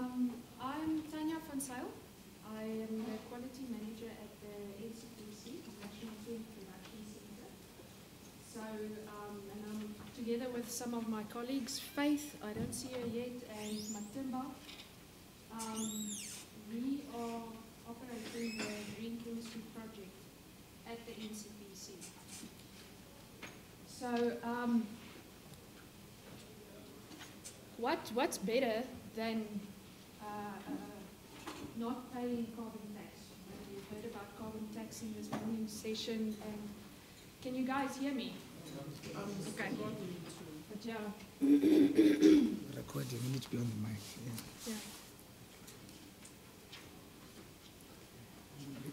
I'm Tanya van Zyl. I am the quality manager at the NCPC, National Food Production Center. So, and I'm together with some of my colleagues, Faith, I don't see her yet, and Matimba. We are operating the Green Chemistry Project at the NCPC. So, what's better than not paying carbon tax? You've heard about carbon tax in this morning's session, and can you guys hear me? Okay. But yeah. Recording, you need to be on the mic. Yeah.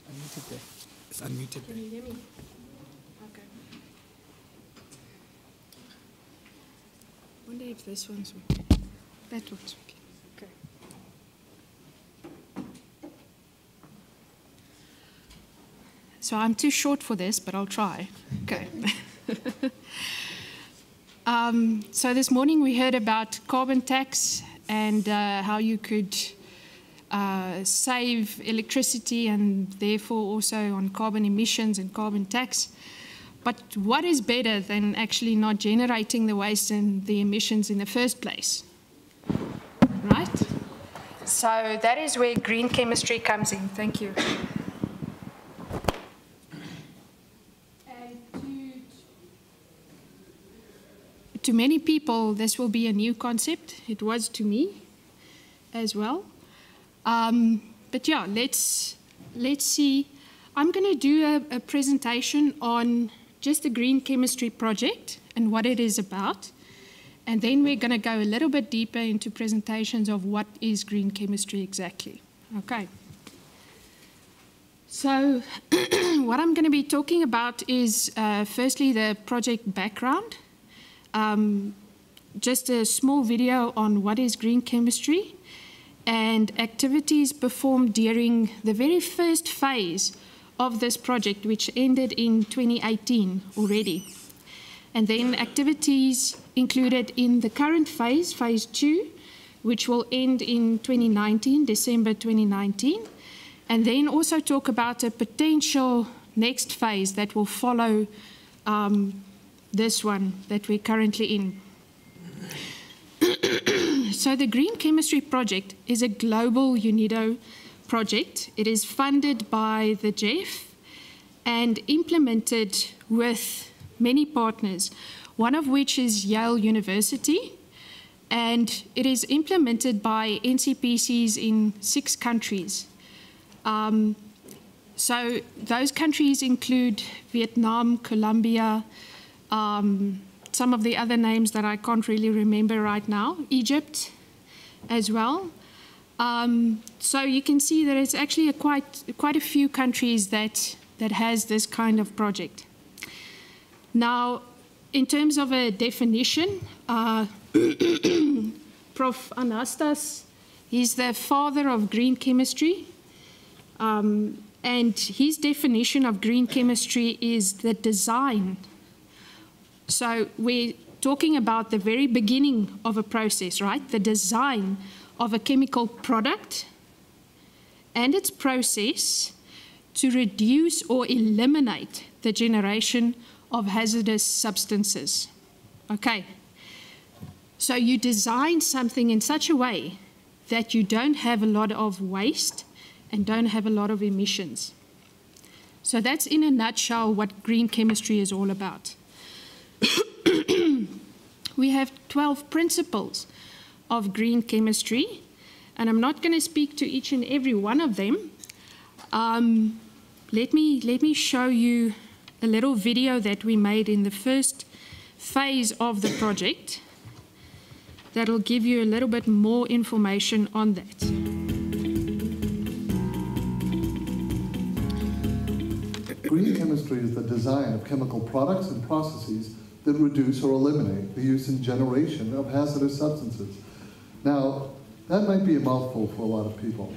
Unmuted there. It's unmuted. Can you hear me? Okay. I wonder if this one's working. That one's working. Okay. So I'm too short for this, but I'll try. Okay. So this morning we heard about carbon tax and how you could save electricity and therefore also on carbon emissions and carbon tax. But what is better than actually not generating the waste and the emissions in the first place? Right? So that is where green chemistry comes in. Thank you. To many people, this will be a new concept. It was to me as well. But yeah, let's see. I'm going to do a presentation on just the green chemistry project and what it is about. And then we're going to go a little bit deeper into presentations of what is green chemistry exactly. Okay. So what I'm going to be talking about is firstly the project background. Just a small video on what is green chemistry and activities performed during the very first phase of this project, which ended in 2018 already. And then activities included in the current phase, phase 2, which will end in 2019, December 2019. And then also talk about a potential next phase that will follow this one that we're currently in. So the Green Chemistry Project is a global UNIDO project. It is funded by the GEF and implemented with many partners, one of which is Yale University, and it is implemented by NCPCs in 6 countries. So those countries include Vietnam, Colombia, some of the other names that I can't really remember right now, Egypt as well. So you can see that it's actually quite a few countries that has this kind of project. Now, in terms of a definition, Prof. Anastas, he's the father of green chemistry. And his definition of green chemistry is the design. So we're talking about the very beginning of a process, right? The design of a chemical product and its process to reduce or eliminate the generation of hazardous substances. Okay. So you design something in such a way that you don't have a lot of waste and don't have a lot of emissions. So that's in a nutshell what green chemistry is all about. We have 12 principles of green chemistry, and I'm not going to speak to each and every one of them. Let me show you a little video that we made in the first phase of the project that'll give you a little bit more information on that. Green chemistry is the design of chemical products and processes that reduce or eliminate the use and generation of hazardous substances. Now, that might be a mouthful for a lot of people,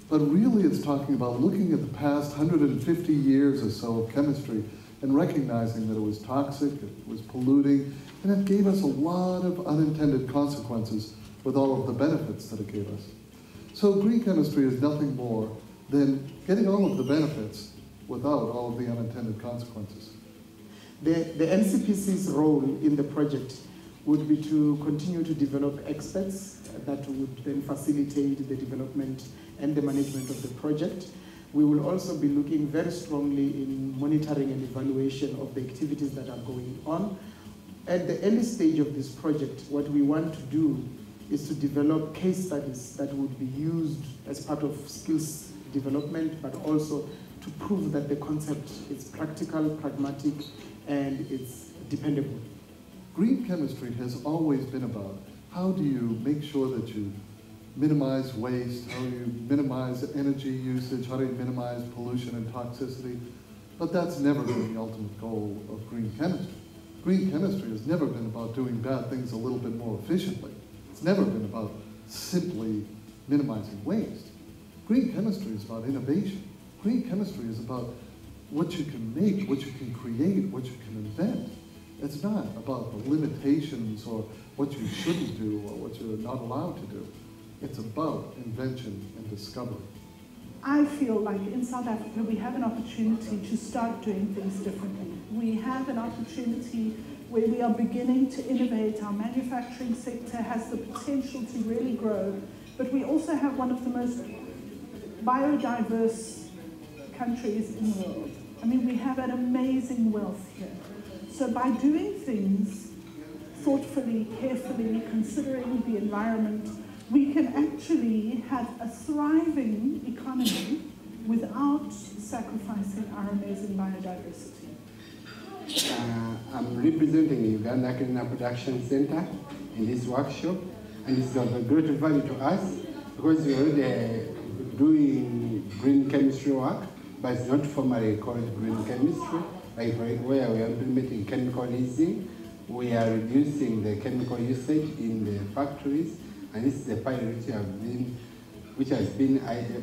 but really it's talking about looking at the past 150 years or so of chemistry and recognizing that it was toxic, it was polluting, and it gave us a lot of unintended consequences with all of the benefits that it gave us. So green chemistry is nothing more than getting all of the benefits without all of the unintended consequences. The NCPC's role in the project would be to continue to develop experts that would then facilitate the development and the management of the project. We will also be looking very strongly in monitoring and evaluation of the activities that are going on. At the early stage of this project, what we want to do is to develop case studies that would be used as part of skills development, but also to prove that the concept is practical, pragmatic, and it's dependable. Green chemistry has always been about how do you make sure that you minimize waste, how do you minimize energy usage, how do you minimize pollution and toxicity, but that's never been the ultimate goal of green chemistry. Green chemistry has never been about doing bad things a little bit more efficiently. It's never been about simply minimizing waste. Green chemistry is about innovation. Green chemistry is about what you can make, what you can create, what you can invent. It's not about the limitations or what you shouldn't do or what you're not allowed to do. It's about invention and discovery. I feel like in South Africa we have an opportunity to start doing things differently. We have an opportunity where we are beginning to innovate. Our manufacturing sector has the potential to really grow, but we also have one of the most biodiverse countries in the world. I mean, we have an amazing wealth here. So by doing things thoughtfully, carefully, considering the environment, we can actually have a thriving economy without sacrificing our amazing biodiversity. I'm representing Uganda Cleaner Production Center in this workshop, and it's of great value to us because we're already doing green chemistry work, but it's not formally called green chemistry. Like where we are implementing chemical leasing, we are reducing the chemical usage in the factories, and this is a pilot which has been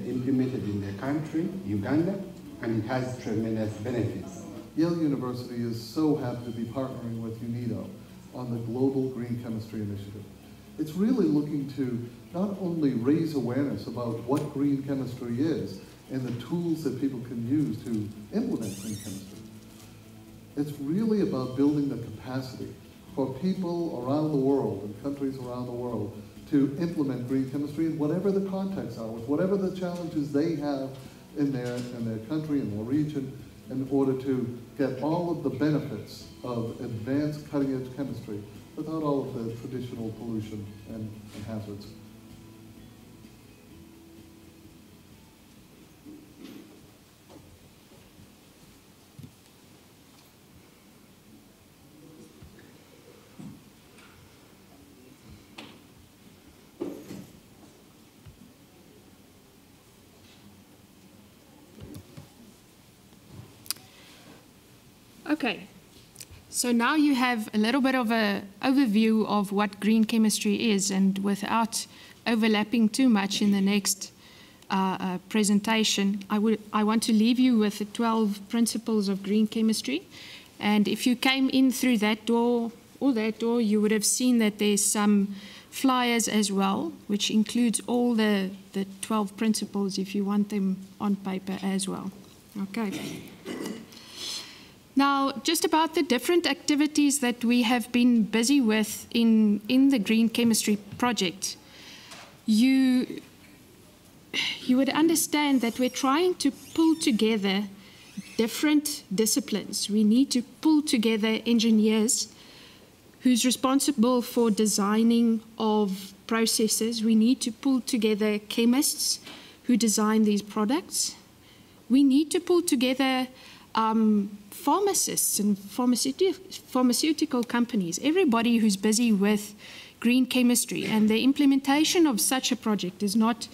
implemented in the country, Uganda, and it has tremendous benefits. Yale University is so happy to be partnering with UNIDO on the Global Green Chemistry Initiative. It's really looking to not only raise awareness about what green chemistry is and the tools that people can use to implement green chemistry. It's really about building the capacity for people around the world and countries around the world to implement green chemistry in whatever the contexts are, with whatever the challenges they have in their country, in their region, in order to get all of the benefits of advanced cutting-edge chemistry without all of the traditional pollution and hazards. Okay, so now you have a little bit of an overview of what green chemistry is, and without overlapping too much in the next presentation, I want to leave you with the 12 principles of green chemistry. And if you came in through that door or that door, you would have seen that there's some flyers as well, which includes all the 12 principles if you want them on paper as well. Okay. Now, just about the different activities that we have been busy with in the Green Chemistry Project, you would understand that we're trying to pull together different disciplines. We need to pull together engineers who's responsible for designing of processes. We need to pull together chemists who design these products. We need to pull together pharmacists and pharmaceutical companies, everybody who's busy with green chemistry, and the implementation of such a project is not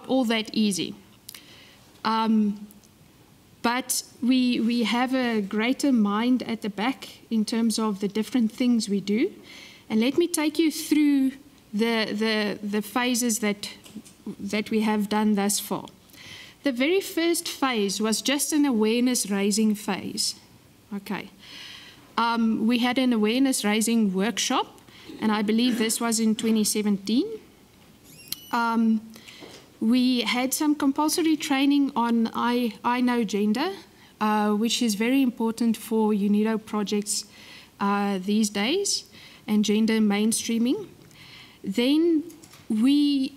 all that easy. But we have a greater mind at the back in terms of the different things we do. And let me take you through the phases that we have done thus far. The very first phase was just an awareness-raising phase. Okay. We had an awareness-raising workshop, and I believe this was in 2017. We had some compulsory training on I Know Gender, which is very important for UNIDO projects these days, and gender mainstreaming. Then we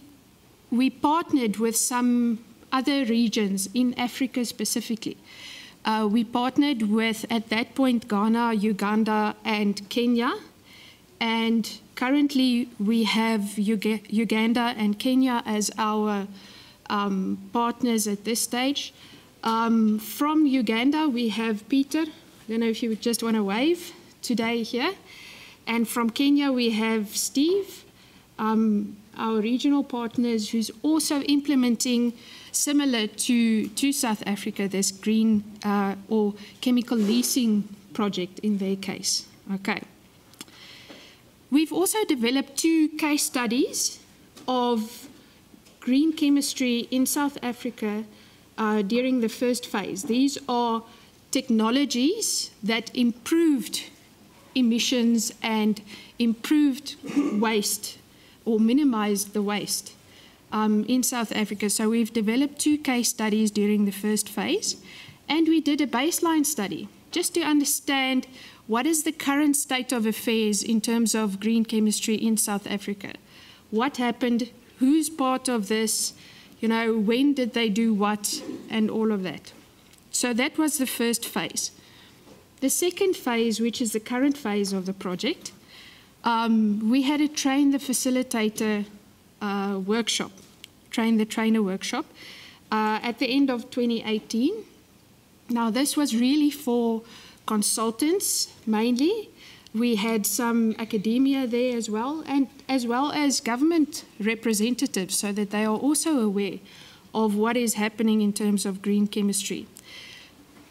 partnered with some other regions in Africa specifically. We partnered with, at that point, Ghana, Uganda, and Kenya. And currently, we have Uganda and Kenya as our partners at this stage. From Uganda, we have Peter. I don't know if you would just want to wave today here. And from Kenya, we have Steve, our regional partners, who's also implementing, similar to South Africa, this green or chemical leasing project in their case. Okay. We've also developed 2 case studies of green chemistry in South Africa during the first phase. These are technologies that improved emissions and improved waste or minimized the waste in South Africa. So we've developed 2 case studies during the first phase, and we did a baseline study just to understand what is the current state of affairs in terms of green chemistry in South Africa. What happened? Who's part of this? You know, when did they do what? And all of that. So that was the first phase. The second phase, which is the current phase of the project, we had a train the facilitator workshop, train the trainer workshop, at the end of 2018. Now, this was really for consultants mainly. We had some academia there as well, and as well as government representatives, so that they are also aware of what is happening in terms of green chemistry.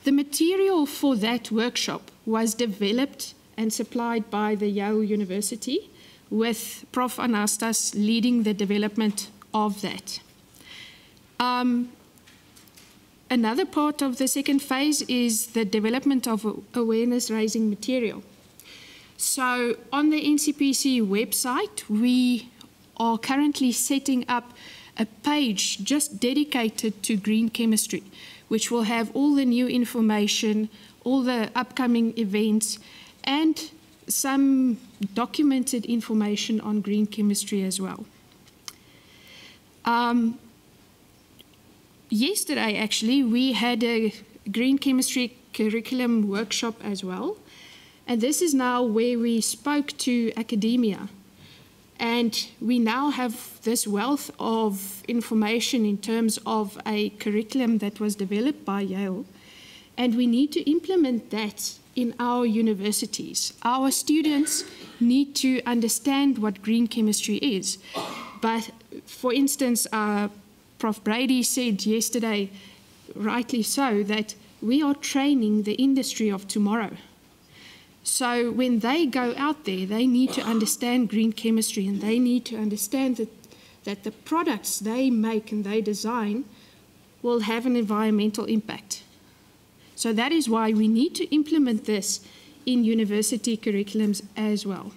The material for that workshop was developed and supplied by the Yale University, with Prof. Anastas leading the development of that. Another part of the second phase is the development of awareness-raising material. So on the NCPC website, we are currently setting up a page just dedicated to green chemistry, which will have all the new information, all the upcoming events, and some documented information on green chemistry as well. Yesterday, actually, we had a green chemistry curriculum workshop as well. And this is now where we spoke to academia. And we now have this wealth of information in terms of a curriculum that was developed by Yale. And we need to implement that in our universities. Our students need to understand what green chemistry is. But for instance, Prof. Brady said yesterday, rightly so, that we are training the industry of tomorrow. So when they go out there, they need to understand green chemistry, and they need to understand that the products they make and they design will have an environmental impact. So that is why we need to implement this in university curriculums as well.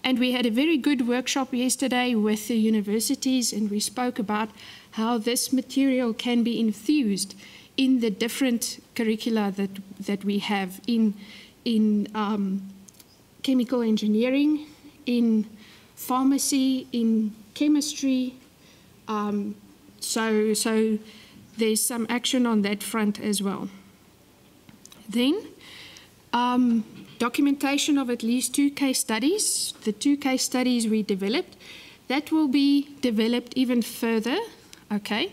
And we had a very good workshop yesterday with the universities, and we spoke about how this material can be infused in the different curricula that we have in chemical engineering, in pharmacy, in chemistry. So there's some action on that front as well. Then, documentation of at least 2 case studies. The 2 case studies we developed, that will be developed even further, okay?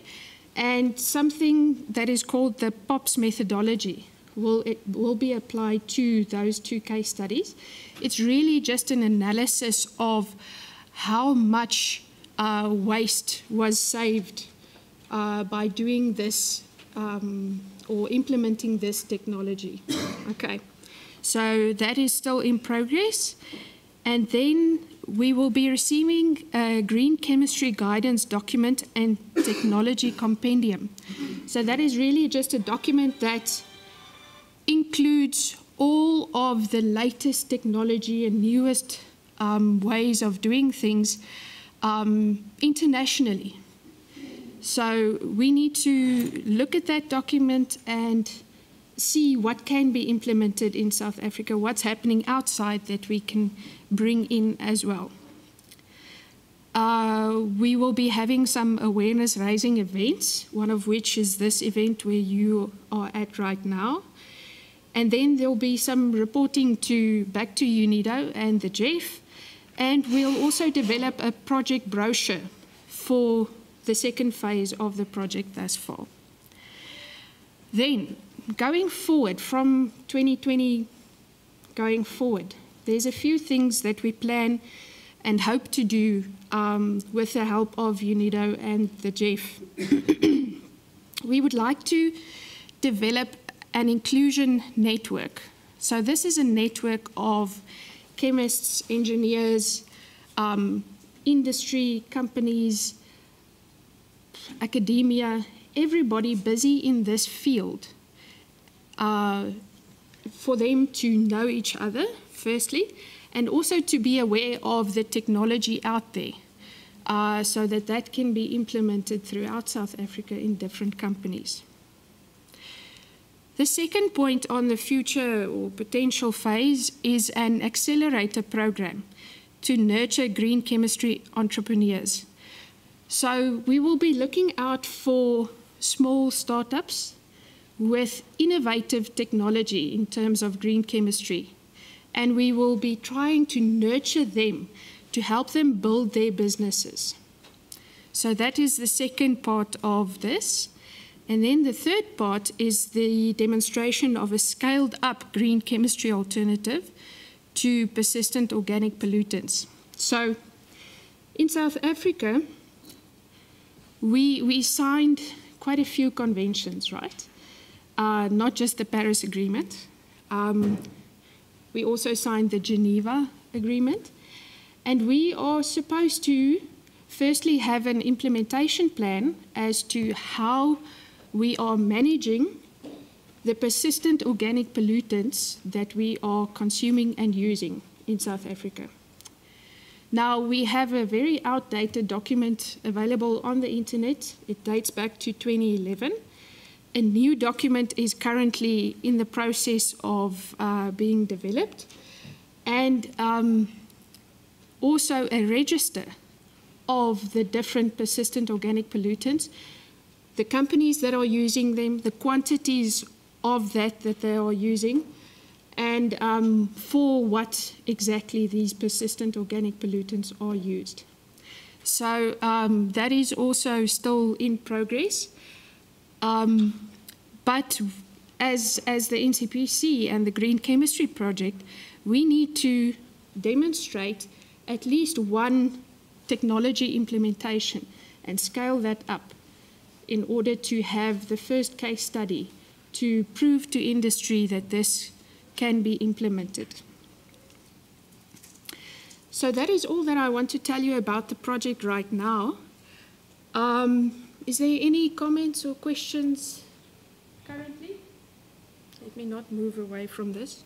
And something that is called the POPs methodology will be applied to those 2 case studies. It's really just an analysis of how much waste was saved by doing this or implementing this technology. Okay, so that is still in progress. And then we will be receiving a green chemistry guidance document and technology compendium. So that is really just a document that includes all of the latest technology and newest ways of doing things internationally. So we need to look at that document and see what can be implemented in South Africa, what's happening outside that we can bring in as well. We will be having some awareness-raising events, one of which is this event where you are at right now. And then there'll be some reporting back to UNIDO and the GEF, and we'll also develop a project brochure for the second phase of the project thus far. Then, going forward, from 2020 going forward, there's a few things that we plan and hope to do with the help of UNIDO and the GEF. We would like to develop an inclusion network. So this is a network of chemists, engineers, industry, companies, academia, everybody busy in this field, for them to know each other, firstly, and also to be aware of the technology out there, so that that can be implemented throughout South Africa in different companies. The second point on the future or potential phase is an accelerator program to nurture green chemistry entrepreneurs. So we will be looking out for small startups with innovative technology in terms of green chemistry. And we will be trying to nurture them to help them build their businesses. So that is the second part of this. And then the third part is the demonstration of a scaled-up green chemistry alternative to persistent organic pollutants. So in South Africa, we signed quite a few conventions, right? Not just the Paris Agreement. We also signed the Geneva Agreement. And we are supposed to firstly have an implementation plan as to how we are managing the persistent organic pollutants that we are consuming and using in South Africa. Now, we have a very outdated document available on the internet. It dates back to 2011. A new document is currently in the process of being developed, and also a register of the different persistent organic pollutants, the companies that are using them, the quantities of that they are using, and for what exactly these persistent organic pollutants are used. So that is also still in progress. But as the NCPC and the Green Chemistry Project, we need to demonstrate at least one technology implementation and scale that up in order to have the first case study to prove to industry that this can be implemented. So that is all that I want to tell you about the project right now. Is there any comments or questions currently? Let me not move away from this.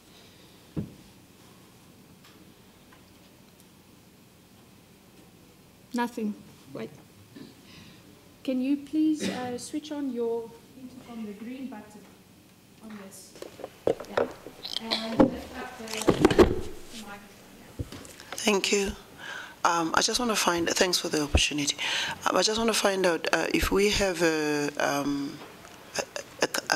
Nothing. Wait. Can you please switch on your intercom, the green button on this? Yeah. And lift up the microphone. Thank you. I just want to find, thanks for the opportunity. I just want to find out if we have a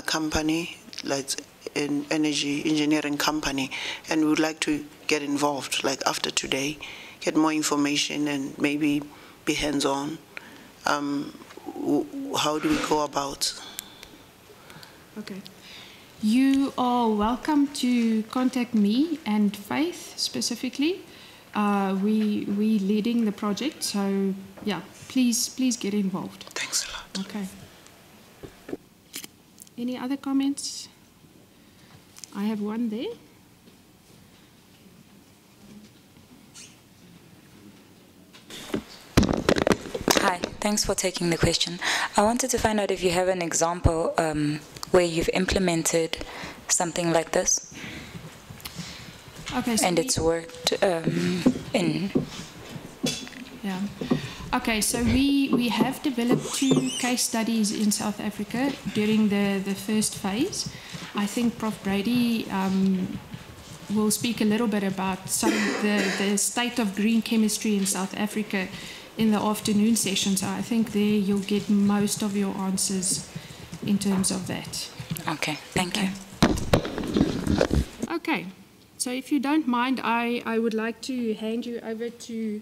company, like an energy engineering company, and we would like to get involved, like after today, get more information and maybe be hands-on. How do we go about? Okay. You are welcome to contact me and Faith specifically. We leading the project, so yeah, please get involved. Thanks a lot. Okay. Any other comments? I have one there. Hi, thanks for taking the question. I wanted to find out if you have an example where you've implemented something like this. Okay, so and it's worked in. Yeah. Okay, so we have developed 2 case studies in South Africa during the first phase. I think Prof. Brady will speak a little bit about the state of green chemistry in South Africa in the afternoon session. So I think there you'll get most of your answers in terms of that. Okay, thank you. Okay, so if you don't mind, I would like to hand you over to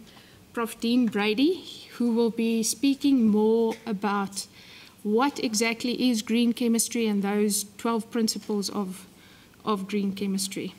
Prof. Dean Brady, who will be speaking more about what exactly is green chemistry and those 12 principles of green chemistry.